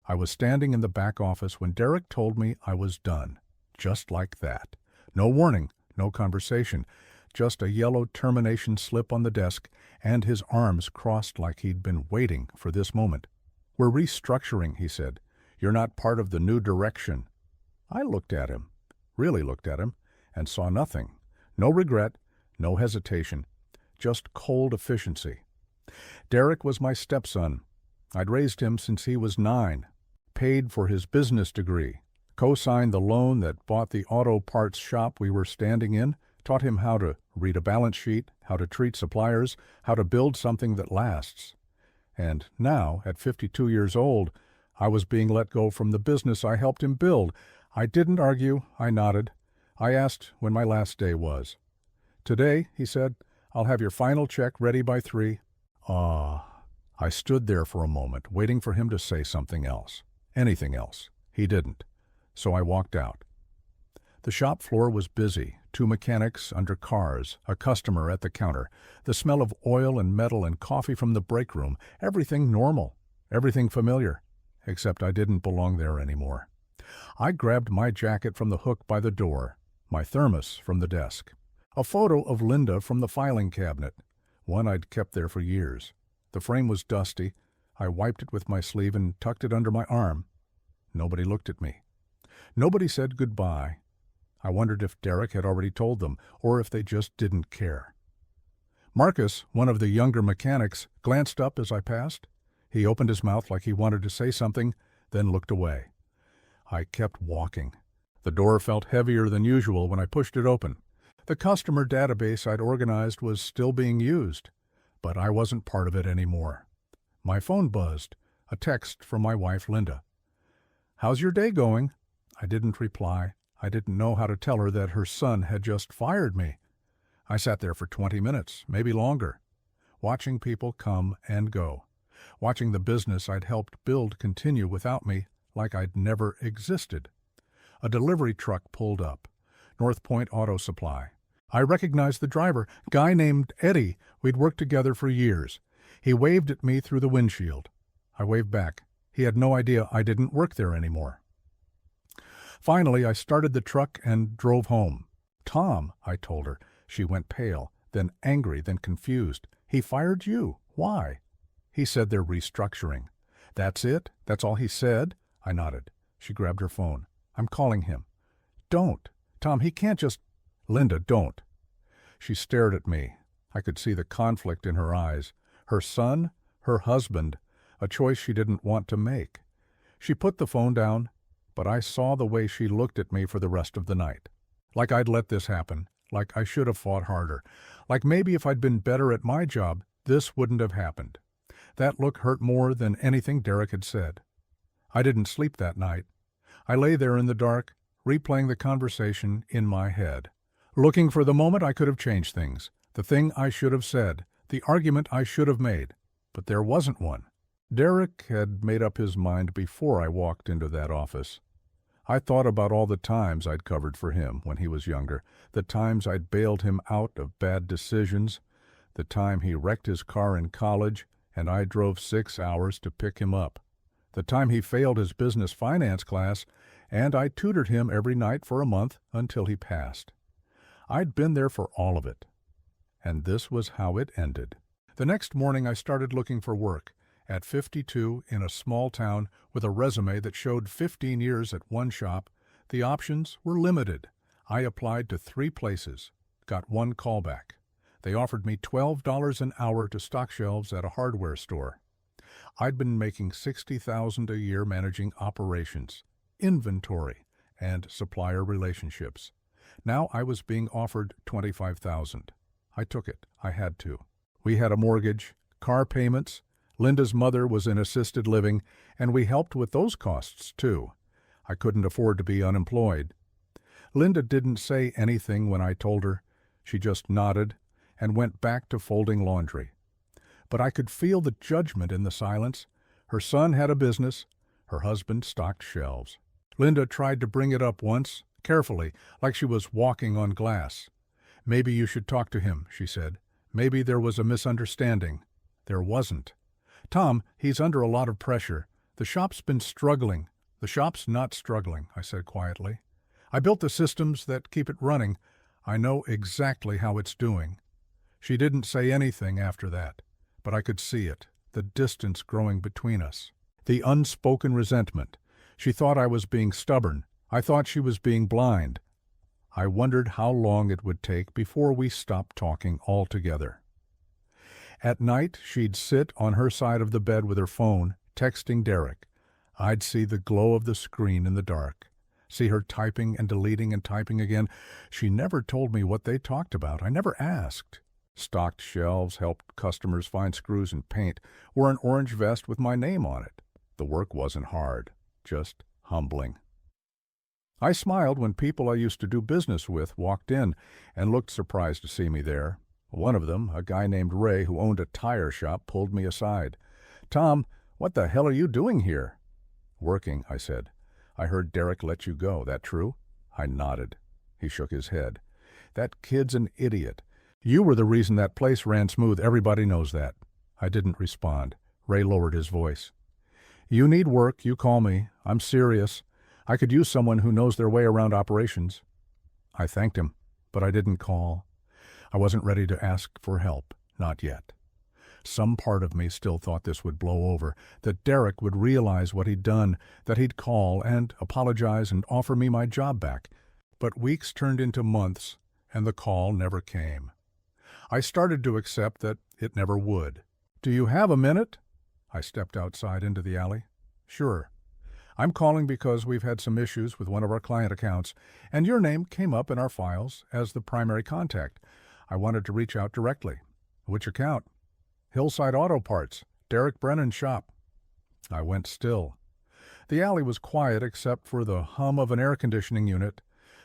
I was standing in the back office when Derek told me I was done. Just like that. No warning, no conversation, just a yellow termination slip on the desk and his arms crossed like he'd been waiting for this moment. "We're restructuring," he said. "You're not part of the new direction." I looked at him, really looked at him, and saw nothing. No regret, no hesitation, just cold efficiency. Derek was my stepson. I'd raised him since he was 9, paid for his business degree, co-signed the loan that bought the auto parts shop we were standing in, taught him how to read a balance sheet, how to treat suppliers, how to build something that lasts. And now, at 52 years old, I was being let go from the business I helped him build. I didn't argue, I nodded. I asked when my last day was. "Today," he said, "I'll have your final check ready by 3. I stood there for a moment, waiting for him to say something else. Anything else. He didn't. So I walked out. The shop floor was busy. 2 mechanics under cars, a customer at the counter, the smell of oil and metal and coffee from the break room, everything normal, everything familiar, except I didn't belong there anymore. I grabbed my jacket from the hook by the door, my thermos from the desk, a photo of Linda from the filing cabinet, one I'd kept there for years. The frame was dusty. I wiped it with my sleeve and tucked it under my arm. Nobody looked at me. Nobody said goodbye. I wondered if Derek had already told them, or if they just didn't care. Marcus, one of the younger mechanics, glanced up as I passed. He opened his mouth like he wanted to say something, then looked away. I kept walking. The door felt heavier than usual when I pushed it open. The customer database I'd organized was still being used, but I wasn't part of it anymore. My phone buzzed, a text from my wife, Linda. "How's your day going?" I didn't reply. I didn't know how to tell her that her son had just fired me. I sat there for 20 minutes, maybe longer, watching people come and go, watching the business I'd helped build continue without me like I'd never existed. A delivery truck pulled up, North Point Auto Supply. I recognized the driver, guy named Eddie. We'd worked together for years. He waved at me through the windshield. I waved back. He had no idea I didn't work there anymore. Finally, I started the truck and drove home. "Tom," I told her. She went pale, then angry, then confused. "He fired you. Why?" "He said they're restructuring." "That's it? That's all he said?" I nodded. She grabbed her phone. "I'm calling him." "Don't. Tom, he can't just—" "Linda, don't." She stared at me. I could see the conflict in her eyes. Her son, her husband, a choice she didn't want to make. She put the phone down, but I saw the way she looked at me for the rest of the night. Like I'd let this happen, like I should have fought harder, like maybe if I'd been better at my job, this wouldn't have happened. That look hurt more than anything Derek had said. I didn't sleep that night. I lay there in the dark, replaying the conversation in my head, looking for the moment I could have changed things, the thing I should have said, the argument I should have made, but there wasn't one. Derek had made up his mind before I walked into that office. I thought about all the times I'd covered for him when he was younger, the times I'd bailed him out of bad decisions, the time he wrecked his car in college and I drove 6 hours to pick him up, the time he failed his business finance class and I tutored him every night for a month until he passed. I'd been there for all of it. And this was how it ended. The next morning I started looking for work. At 52, in a small town with a resume that showed 15 years at one shop, the options were limited. I applied to 3 places, got 1 callback. They offered me $12 an hour to stock shelves at a hardware store. I'd been making $60,000 a year managing operations, inventory, and supplier relationships. Now I was being offered $25,000. I took it. I had to. We had a mortgage, car payments. Linda's mother was in assisted living, and we helped with those costs, too. I couldn't afford to be unemployed. Linda didn't say anything when I told her. She just nodded and went back to folding laundry. But I could feel the judgment in the silence. Her son had a business. Her husband stocked shelves. Linda tried to bring it up once, carefully, like she was walking on glass. "Maybe you should talk to him," she said. "Maybe there was a misunderstanding." There wasn't. "Tom, he's under a lot of pressure. The shop's been struggling. The shop's not struggling, I said quietly. I built the systems that keep it running. I know exactly how it's doing. She didn't say anything after that, but I could see it, the distance growing between us. The unspoken resentment. She thought I was being stubborn. I thought she was being blind. I wondered how long it would take before we stopped talking altogether. At night, she'd sit on her side of the bed with her phone, texting Derek. I'd see the glow of the screen in the dark, see her typing and deleting and typing again. She never told me what they talked about. I never asked. Stocked shelves, helped customers find screws and paint, wore an orange vest with my name on it. The work wasn't hard, just humbling. I smiled when people I used to do business with walked in and looked surprised to see me there. One of them, a guy named Ray who owned a tire shop, pulled me aside. "Tom, what the hell are you doing here?" "Working," I said. "I heard Derek let you go. That true?" I nodded. He shook his head. "That kid's an idiot. You were the reason that place ran smooth. Everybody knows that." I didn't respond. Ray lowered his voice. "You need work, you call me. I'm serious. I could use someone who knows their way around operations." I thanked him, but I didn't call. I wasn't ready to ask for help, not yet. Some part of me still thought this would blow over, that Derek would realize what he'd done, that he'd call and apologize and offer me my job back. But weeks turned into months, and the call never came. I started to accept that it never would. "Do you have a minute?" I stepped outside into the alley. "Sure. I'm calling because we've had some issues with one of our client accounts, and your name came up in our files as the primary contact. I wanted to reach out directly." "Which account?" "Hillside Auto Parts, Derek Brennan's shop." I went still. The alley was quiet except for the hum of an air conditioning unit.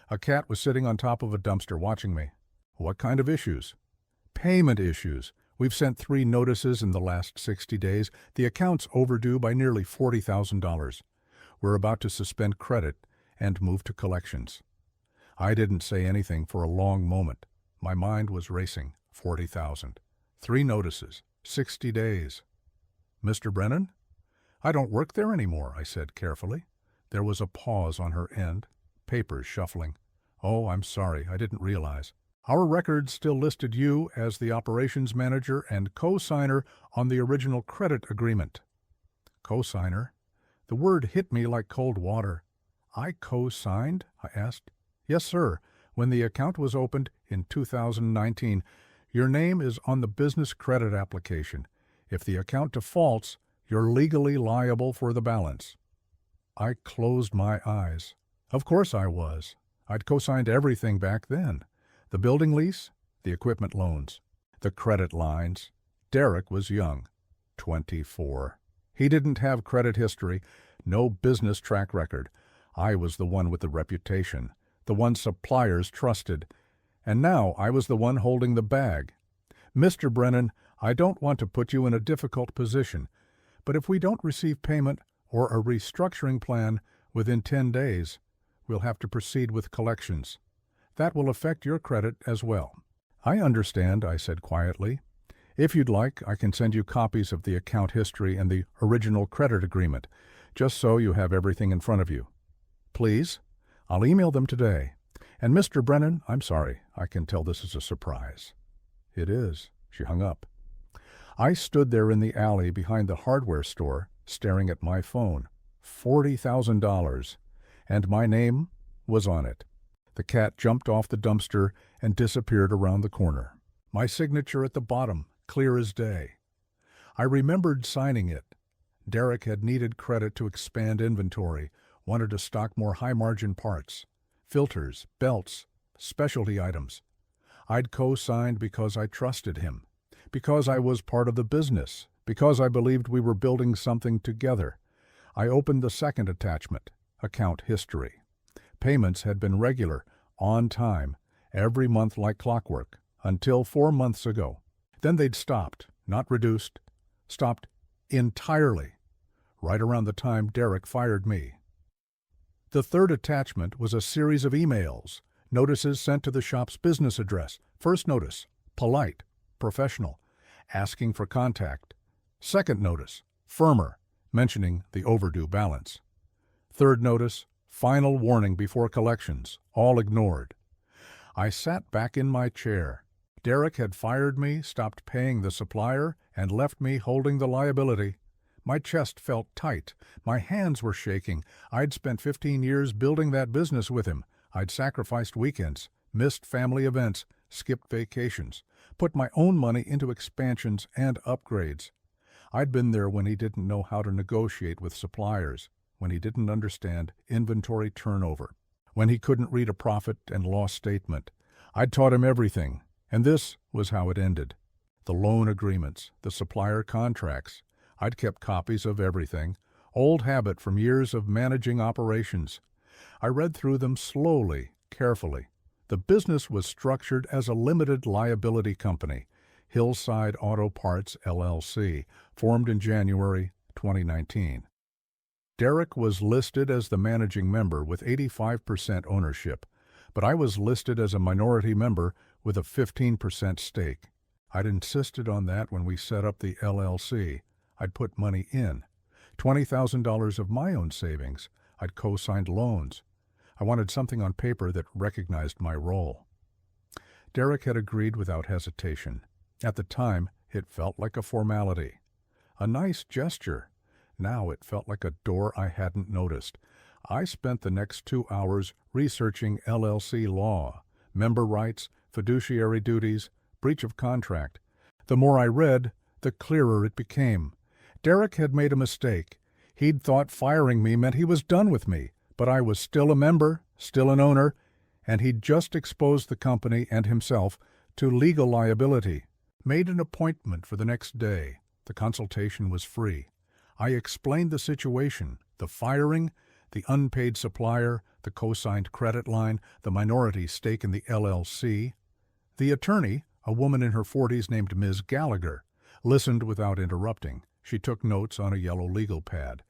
A cat was sitting on top of a dumpster watching me. "What kind of issues?" "Payment issues. We've sent 3 notices in the last 60 days. The account's overdue by nearly $40,000. We're about to suspend credit and move to collections." I didn't say anything for a long moment. My mind was racing. 40,000. 3 notices. 60 days. "Mr. Brennan?" "I don't work there anymore," I said carefully. There was a pause on her end, papers shuffling. "Oh, I'm sorry. I didn't realize. Our records still listed you as the operations manager and co-signer on the original credit agreement." "Co-signer?" The word hit me like cold water. "I co-signed?" I asked. "Yes, sir. When the account was opened in 2019, your name is on the business credit application. If the account defaults, you're legally liable for the balance." I closed my eyes. Of course I was. I'd co-signed everything back then. The building lease, the equipment loans, the credit lines. Derek was young, 24. He didn't have credit history, no business track record. I was the one with the reputation, the one suppliers trusted. And now I was the one holding the bag. "Mr. Brennan, I don't want to put you in a difficult position, but if we don't receive payment or a restructuring plan within 10 days, we'll have to proceed with collections. That will affect your credit as well." "I understand," I said quietly. "If you'd like, I can send you copies of the account history and the original credit agreement, just so you have everything in front of you." "Please? I'll email them today. And Mr. Brennan, I'm sorry. I can tell this is a surprise." "It is." She hung up. I stood there in the alley behind the hardware store, staring at my phone. $40,000. And my name was on it. The cat jumped off the dumpster and disappeared around the corner. My signature at the bottom, clear as day. I remembered signing it. Derek had needed credit to expand inventory, wanted to stock more high-margin parts, filters, belts, specialty items. I'd co-signed because I trusted him, because I was part of the business, because I believed we were building something together. I opened the second attachment, account history. Payments had been regular, on time, every month like clockwork, until 4 months ago. Then they'd stopped, not reduced, stopped entirely, right around the time Derek fired me. The third attachment was a series of emails, notices sent to the shop's business address. First notice, polite, professional, asking for contact. Second notice, firmer, mentioning the overdue balance. Third notice, final warning before collections, all ignored. I sat back in my chair. Derek had fired me, stopped paying the supplier, and left me holding the liability. My chest felt tight. My hands were shaking. I'd spent 15 years building that business with him. I'd sacrificed weekends, missed family events, skipped vacations, put my own money into expansions and upgrades. I'd been there when he didn't know how to negotiate with suppliers, when he didn't understand inventory turnover, when he couldn't read a profit and loss statement. I'd taught him everything, and this was how it ended. The loan agreements, the supplier contracts. I'd kept copies of everything, old habit from years of managing operations. I read through them slowly, carefully. The business was structured as a limited liability company, Hillside Auto Parts, LLC, formed in January 2019. Derek was listed as the managing member with 85% ownership, but I was listed as a minority member with a 15% stake. I'd insisted on that when we set up the LLC. I'd put money in, $20,000 of my own savings. I'd co-signed loans. I wanted something on paper that recognized my role. Derek had agreed without hesitation. At the time, it felt like a formality. A nice gesture. Now it felt like a door I hadn't noticed. I spent the next 2 hours researching LLC law, member rights, fiduciary duties, breach of contract. The more I read, the clearer it became. Derek had made a mistake. He'd thought firing me meant he was done with me, but I was still a member, still an owner, and he'd just exposed the company and himself to legal liability. Made an appointment for the next day. The consultation was free. I explained the situation, the firing, the unpaid supplier, the co-signed credit line, the minority stake in the LLC. The attorney, a woman in her 40s named Ms. Gallagher, listened without interrupting. She took notes on a yellow legal pad,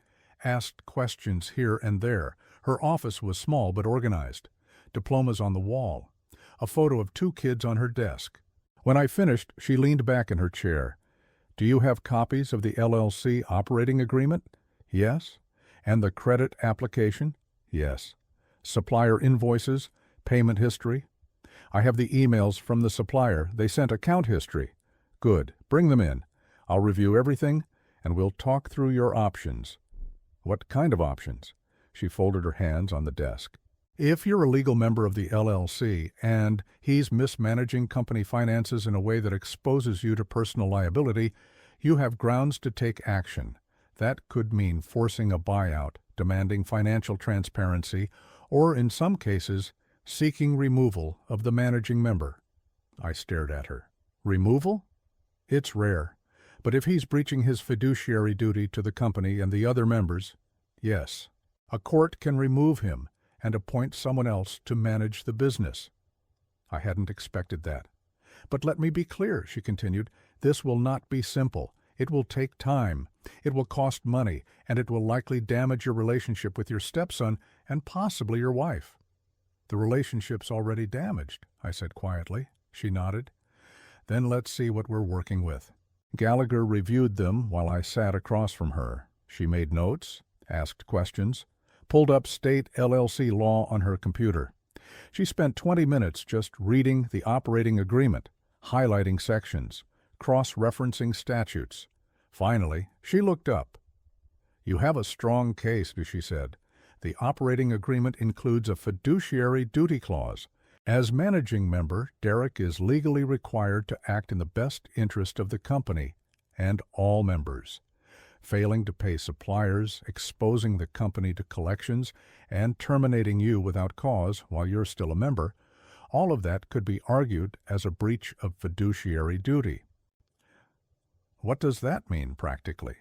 asked questions here and there. Her office was small but organized. Diplomas on the wall. A photo of 2 kids on her desk. When I finished, she leaned back in her chair. "Do you have copies of the LLC operating agreement?" "Yes." "And the credit application?" "Yes." "Supplier invoices, payment history?" "I have the emails from the supplier. They sent account history." "Good. Bring them in. I'll review everything, and we'll talk through your options." "What kind of options?" She folded her hands on the desk. "If you're a legal member of the LLC and he's mismanaging company finances in a way that exposes you to personal liability, you have grounds to take action. That could mean forcing a buyout, demanding financial transparency, or in some cases, seeking removal of the managing member." I stared at her. "Removal? It's rare. But if he's breaching his fiduciary duty to the company and the other members, yes. A court can remove him and appoint someone else to manage the business." I hadn't expected that. "But let me be clear," she continued, "this will not be simple. It will take time. It will cost money, and it will likely damage your relationship with your stepson and possibly your wife." "The relationship's already damaged," I said quietly. She nodded. "Then let's see what we're working with." Gallagher reviewed them while I sat across from her. She made notes, asked questions, pulled up state LLC law on her computer. She spent 20 minutes just reading the operating agreement, highlighting sections, cross-referencing statutes. Finally, she looked up. "You have a strong case," she said. "The operating agreement includes a fiduciary duty clause. As managing member, Derek is legally required to act in the best interest of the company and all members. Failing to pay suppliers, exposing the company to collections, and terminating you without cause while you're still a member, all of that could be argued as a breach of fiduciary duty." What does that mean practically?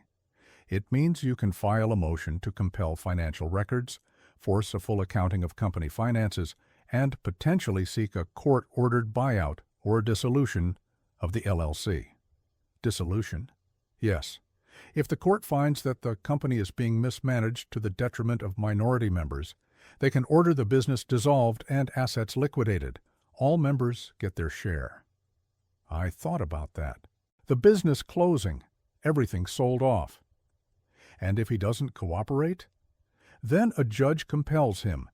It means you can file a motion to compel financial records, force a full accounting of company finances, and potentially seek a court-ordered buyout or dissolution of the LLC. Dissolution? Yes. If the court finds that the company is being mismanaged to the detriment of minority members, they can order the business dissolved and assets liquidated. All members get their share. I thought about that. The business closing, everything sold off. And if he doesn't cooperate, then a judge compels him,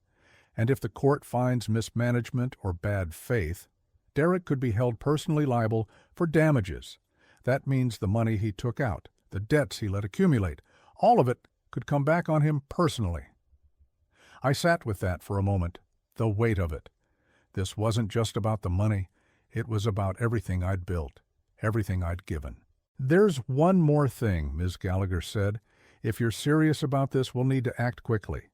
and if the court finds mismanagement or bad faith, Derek could be held personally liable for damages. That means the money he took out, the debts he let accumulate, all of it could come back on him personally. I sat with that for a moment, the weight of it. This wasn't just about the money, it was about everything I'd built, everything I'd given. "There's one more thing," Ms. Gallagher said. "If you're serious about this, we'll need to act quickly.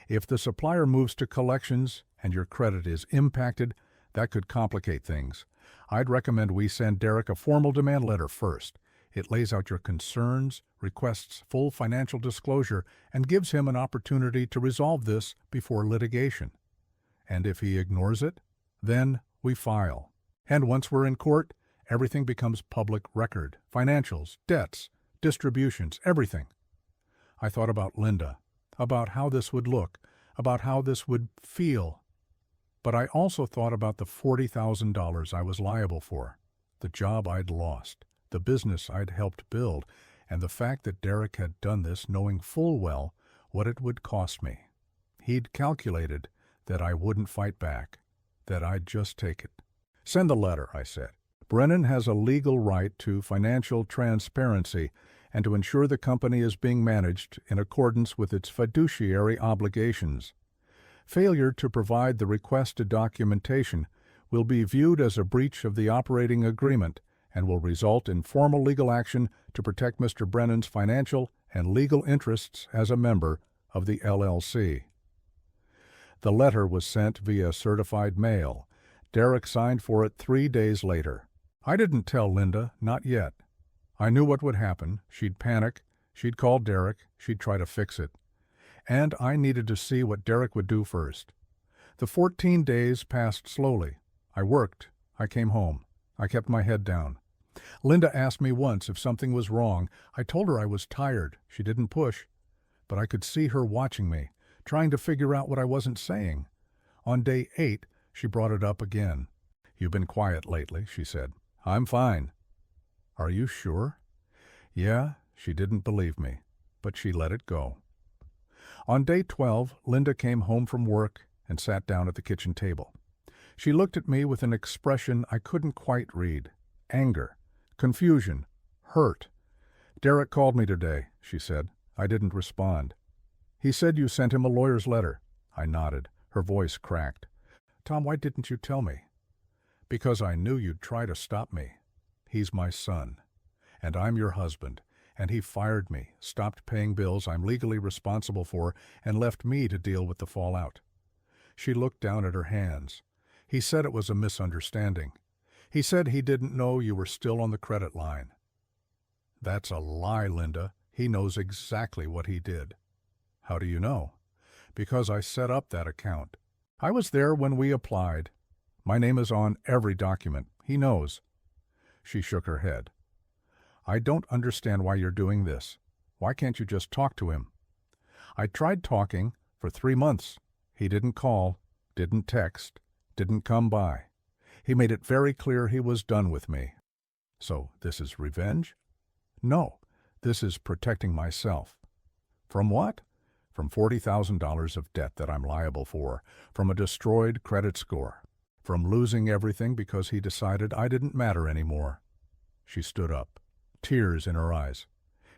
If the supplier moves to collections and your credit is impacted, that could complicate things. I'd recommend we send Derek a formal demand letter first. It lays out your concerns, requests full financial disclosure, and gives him an opportunity to resolve this before litigation. And if he ignores it, then we file. And once we're in court, everything becomes public record. Financials, debts, distributions, everything." I thought about Linda, about how this would look, about how this would feel. But I also thought about the $40,000 I was liable for, the job I'd lost, the business I'd helped build, and the fact that Derek had done this knowing full well what it would cost me. He'd calculated that I wouldn't fight back, that I'd just take it. "Send the letter," I said. "Brennan has a legal right to financial transparency and to ensure the company is being managed in accordance with its fiduciary obligations. Failure to provide the requested documentation will be viewed as a breach of the operating agreement and will result in formal legal action to protect Mr. Brennan's financial and legal interests as a member of the LLC." The letter was sent via certified mail. Derek signed for it 3 days later. I didn't tell Linda, not yet. I knew what would happen. She'd panic, she'd call Derek, she'd try to fix it. And I needed to see what Derek would do first. The 14 days passed slowly. I worked. I came home. I kept my head down. Linda asked me once if something was wrong. I told her I was tired. She didn't push. But I could see her watching me, trying to figure out what I wasn't saying. On day 8, she brought it up again. "You've been quiet lately," she said. "I'm fine." "Are you sure?" Yeah, she didn't believe me, but she let it go. On day 12, Linda came home from work and sat down at the kitchen table. She looked at me with an expression I couldn't quite read. Anger, confusion, hurt. "Derek called me today," she said. I didn't respond. "He said you sent him a lawyer's letter." I nodded. Her voice cracked. "Tom, why didn't you tell me?" "Because I knew you'd try to stop me. He's my son, and I'm your husband, and he fired me, stopped paying bills I'm legally responsible for, and left me to deal with the fallout." She looked down at her hands. "He said it was a misunderstanding. He said he didn't know you were still on the credit line." "That's a lie, Linda. He knows exactly what he did." "How do you know?" "Because I set up that account. I was there when we applied. My name is on every document. He knows." She shook her head. "I don't understand why you're doing this. Why can't you just talk to him?" "I tried talking for 3 months. He didn't call, didn't text, didn't come by. He made it very clear he was done with me." "So this is revenge?" "No, this is protecting myself." "From what?" "From $40,000 of debt that I'm liable for, from a destroyed credit score, from losing everything because he decided I didn't matter anymore." She stood up, tears in her eyes.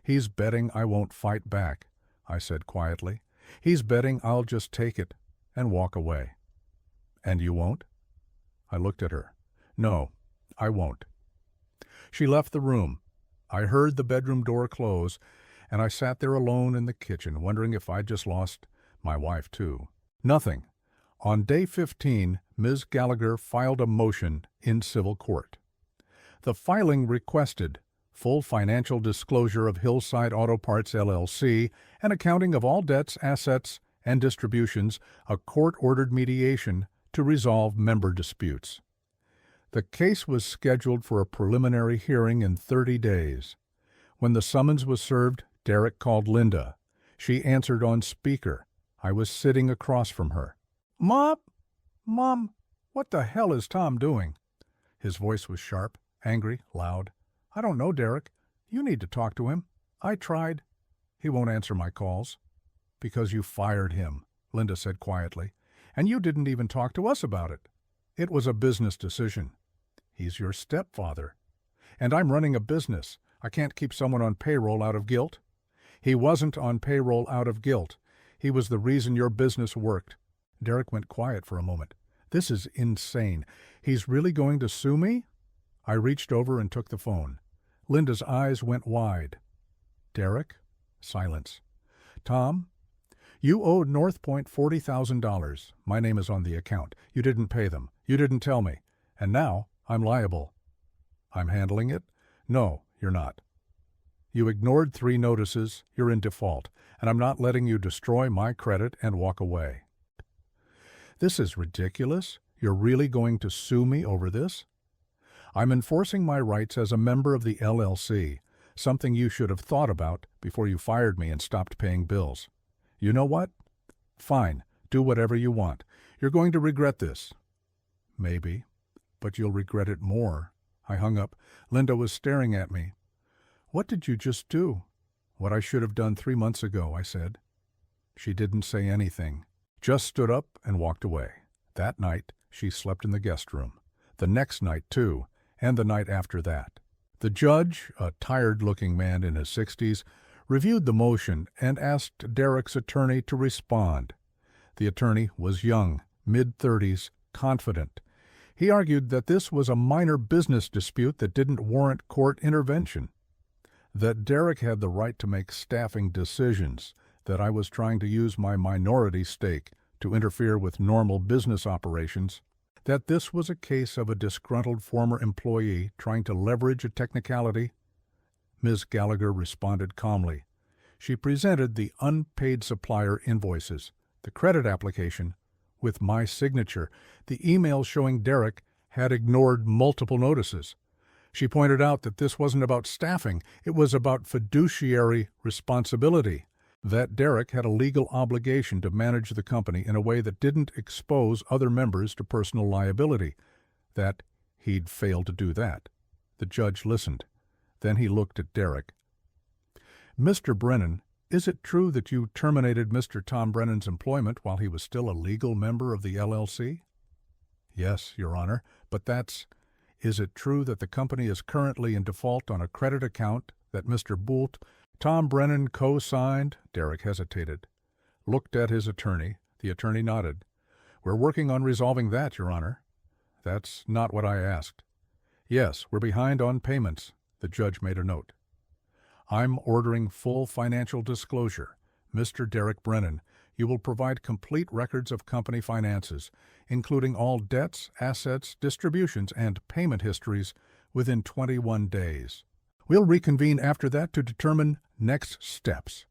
"He's betting I won't fight back," I said quietly. "He's betting I'll just take it and walk away." "And you won't?" I looked at her. "No, I won't." She left the room. I heard the bedroom door close, and I sat there alone in the kitchen, wondering if I'd just lost my wife too. Nothing. On day 15, Ms. Gallagher filed a motion in civil court. The filing requested full financial disclosure of Hillside Auto Parts LLC, an accounting of all debts, assets, and distributions, a court-ordered mediation to resolve member disputes. The case was scheduled for a preliminary hearing in 30 days. When the summons was served, Derek called Linda. She answered on speaker. I was sitting across from her. Mom, what the hell is Tom doing?" His voice was sharp, angry, loud. "I don't know, Derek. You need to talk to him. I tried. He won't answer my calls. Because you fired him, Linda said quietly. And you didn't even talk to us about it. It was a business decision. He's your stepfather. And I'm running a business. I can't keep someone on payroll out of guilt. He wasn't on payroll out of guilt. He was the reason your business worked. Derek went quiet for a moment. This is insane. He's really going to sue me? I reached over and took the phone. Linda's eyes went wide. Derek? Silence. Tom? You owed North Point $40,000. My name is on the account. You didn't pay them. You didn't tell me. And now I'm liable. I'm handling it? No, you're not. You ignored 3 notices. You're in default. And I'm not letting you destroy my credit and walk away. This is ridiculous. You're really going to sue me over this? I'm enforcing my rights as a member of the LLC, something you should have thought about before you fired me and stopped paying bills. You know what? Fine, do whatever you want. You're going to regret this. Maybe, but you'll regret it more. I hung up. Linda was staring at me. What did you just do? What I should have done 3 months ago, I said. She didn't say anything, just stood up and walked away. That night, she slept in the guest room. The next night, too, and the night after that. The judge, a tired-looking man in his 60s, reviewed the motion and asked Derek's attorney to respond. The attorney was young, mid-30s, confident. He argued that this was a minor business dispute that didn't warrant court intervention, that Derek had the right to make staffing decisions, that I was trying to use my minority stake to interfere with normal business operations, that this was a case of a disgruntled former employee trying to leverage a technicality. Ms. Gallagher responded calmly. She presented the unpaid supplier invoices, the credit application, with my signature, the email showing Derek had ignored multiple notices. She pointed out that this wasn't about staffing, it was about fiduciary responsibility, that Derek had a legal obligation to manage the company in a way that didn't expose other members to personal liability, that he'd failed to do that. The judge listened. Then he looked at Derek. Mr. Brennan, is it true that you terminated Mr. Tom Brennan's employment while he was still a legal member of the LLC? Yes, Your Honor, but is it true that the company is currently in default on a credit account that Mr. Boult, Tom Brennan co-signed? Derek hesitated, looked at his attorney. The attorney nodded. We're working on resolving that, Your Honor. That's not what I asked. Yes, we're behind on payments. The judge made a note. I'm ordering full financial disclosure. Mr. Derek Brennan, you will provide complete records of company finances, including all debts, assets, distributions, and payment histories within 21 days. We'll reconvene after that to determine next steps.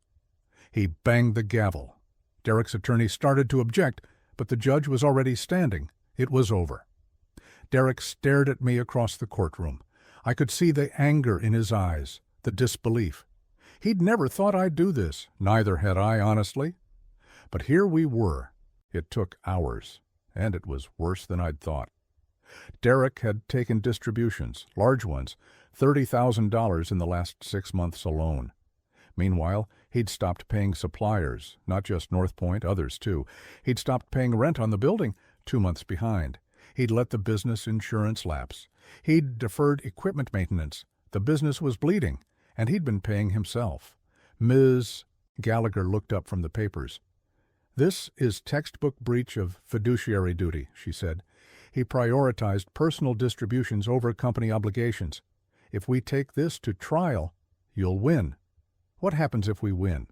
He banged the gavel. Derek's attorney started to object, but the judge was already standing. It was over. Derek stared at me across the courtroom. I could see the anger in his eyes, the disbelief. He'd never thought I'd do this. Neither had I, honestly. But here we were. It took hours, and it was worse than I'd thought. Derek had taken distributions, large ones, $30,000 in the last 6 months alone. Meanwhile, he'd stopped paying suppliers, not just North Point, others too. He'd stopped paying rent on the building, 2 months behind. He'd let the business insurance lapse. He'd deferred equipment maintenance. The business was bleeding, and he'd been paying himself. Ms. Gallagher looked up from the papers. This is textbook breach of fiduciary duty, she said. He prioritized personal distributions over company obligations. If we take this to trial, you'll win. What happens if we win?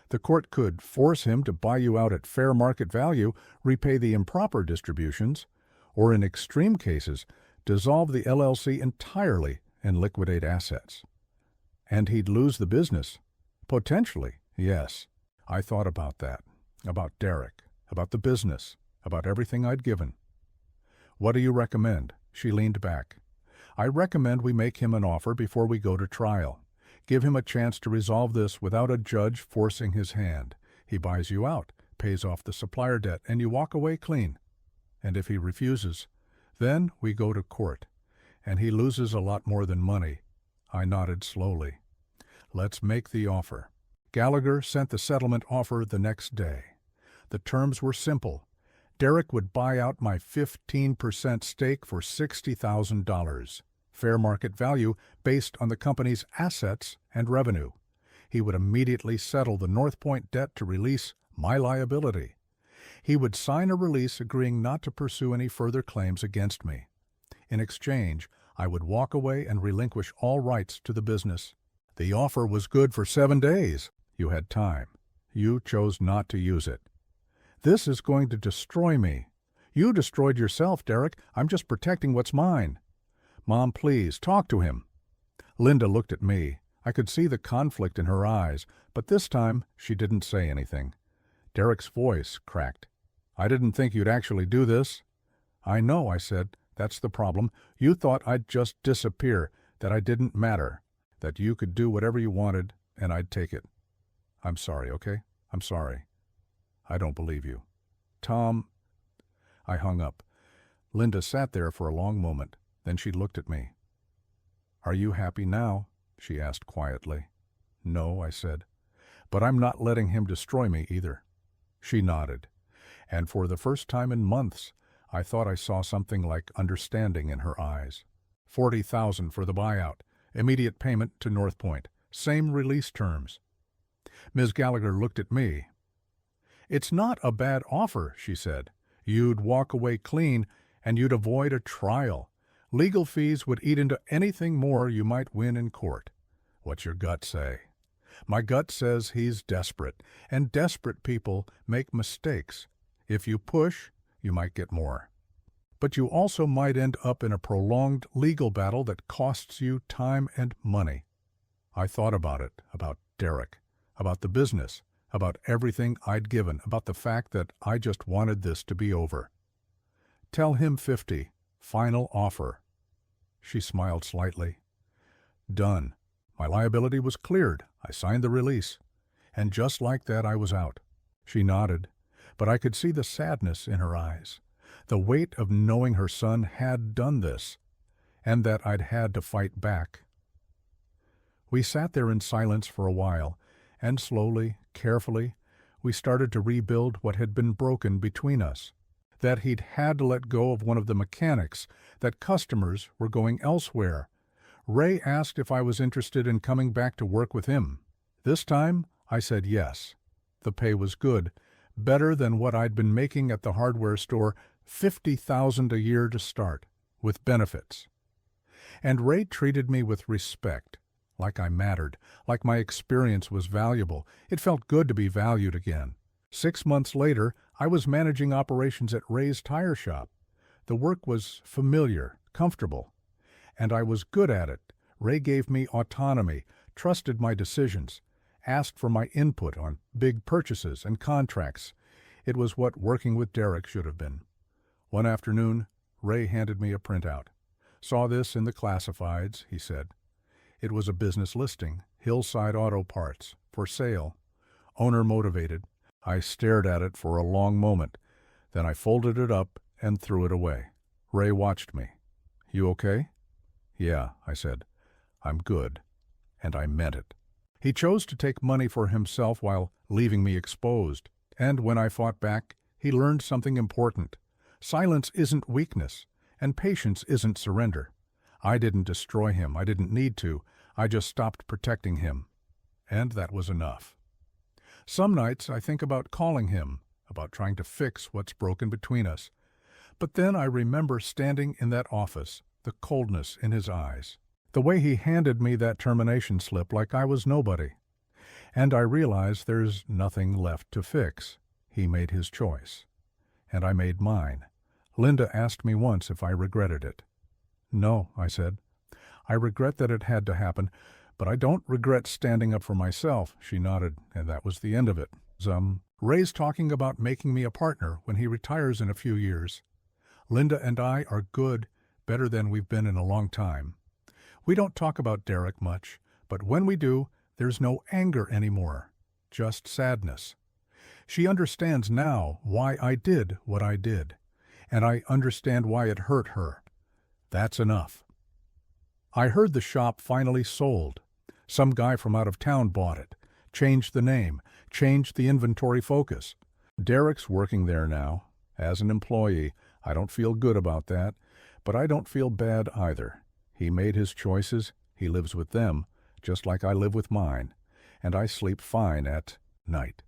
The court could force him to buy you out at fair market value, repay the improper distributions, or in extreme cases, dissolve the LLC entirely and liquidate assets. And he'd lose the business. Potentially, yes. I thought about that, about Derek, about the business, about everything I'd given. What do you recommend? She leaned back. I recommend we make him an offer before we go to trial. Give him a chance to resolve this without a judge forcing his hand. He buys you out, pays off the supplier debt, and you walk away clean. And if he refuses, then we go to court. And he loses a lot more than money. I nodded slowly. Let's make the offer. Gallagher sent the settlement offer the next day. The terms were simple. Derek would buy out my 15% stake for $60,000, fair market value based on the company's assets and revenue. He would immediately settle the North Point debt to release my liability. He would sign a release agreeing not to pursue any further claims against me. In exchange, I would walk away and relinquish all rights to the business. The offer was good for 7 days. You had time. You chose not to use it. This is going to destroy me. You destroyed yourself, Derek. I'm just protecting what's mine. Mom, please, talk to him. Linda looked at me. I could see the conflict in her eyes, but this time she didn't say anything. Derek's voice cracked. I didn't think you'd actually do this. I know, I said. That's the problem. You thought I'd just disappear, that I didn't matter, that you could do whatever you wanted, and I'd take it. I'm sorry, okay? I'm sorry. I don't believe you. Tom. I hung up. Linda sat there for a long moment. Then she looked at me. Are you happy now? She asked quietly. No, I said. But I'm not letting him destroy me either. She nodded. And for the first time in months, I thought I saw something like understanding in her eyes. $40,000 for the buyout. Immediate payment to North Point. Same release terms. Ms. Gallagher looked at me. It's not a bad offer, she said. You'd walk away clean, and you'd avoid a trial. Legal fees would eat into anything more you might win in court. What's your gut say? My gut says he's desperate, and desperate people make mistakes. If you push, you might get more. But you also might end up in a prolonged legal battle that costs you time and money. I thought about it, about Derek, about the business, about everything I'd given, about the fact that I just wanted this to be over. Tell him 50. Final offer. She smiled slightly. Done. My liability was cleared. I signed the release. And just like that, I was out. She nodded, but I could see the sadness in her eyes, the weight of knowing her son had done this, and that I'd had to fight back. We sat there in silence for a while, and slowly, carefully, we started to rebuild what had been broken between us. That he'd had to let go of one of the mechanics, that customers were going elsewhere. Ray asked if I was interested in coming back to work with him. This time, I said yes. The pay was good, better than what I'd been making at the hardware store, $50,000 a year to start, with benefits. And Ray treated me with respect, like I mattered, like my experience was valuable. It felt good to be valued again. 6 months later, I was managing operations at Ray's tire shop. The work was familiar, comfortable, and I was good at it. Ray gave me autonomy, trusted my decisions, asked for my input on big purchases and contracts. It was what working with Derek should have been. One afternoon, Ray handed me a printout. Saw this in the classifieds, he said. It was a business listing, Hillside Auto Parts, for sale. Owner motivated. I stared at it for a long moment. Then I folded it up and threw it away. Ray watched me. You okay? Yeah, I said. I'm good. And I meant it. He chose to take money for himself while leaving me exposed. And when I fought back, he learned something important. Silence isn't weakness, and patience isn't surrender. I didn't destroy him. I didn't need to. I just stopped protecting him. And that was enough. Some nights I think about calling him, about trying to fix what's broken between us. But then I remember standing in that office, the coldness in his eyes, the way he handed me that termination slip like I was nobody. And I realize there's nothing left to fix. He made his choice. And I made mine. Linda asked me once if I regretted it. No, I said. I regret that it had to happen, but I don't regret standing up for myself. She nodded, and that was the end of it. Ray's talking about making me a partner when he retires in a few years. Linda and I are good, better than we've been in a long time. We don't talk about Derek much, but when we do, there's no anger anymore, just sadness. She understands now why I did what I did, and I understand why it hurt her. That's enough. I heard the shop finally sold. Some guy from out of town bought it. changed the name, changed the inventory focus. Derek's working there now. As an employee, I don't feel good about that, but I don't feel bad either. He made his choices, he lives with them, just like I live with mine, and I sleep fine at night.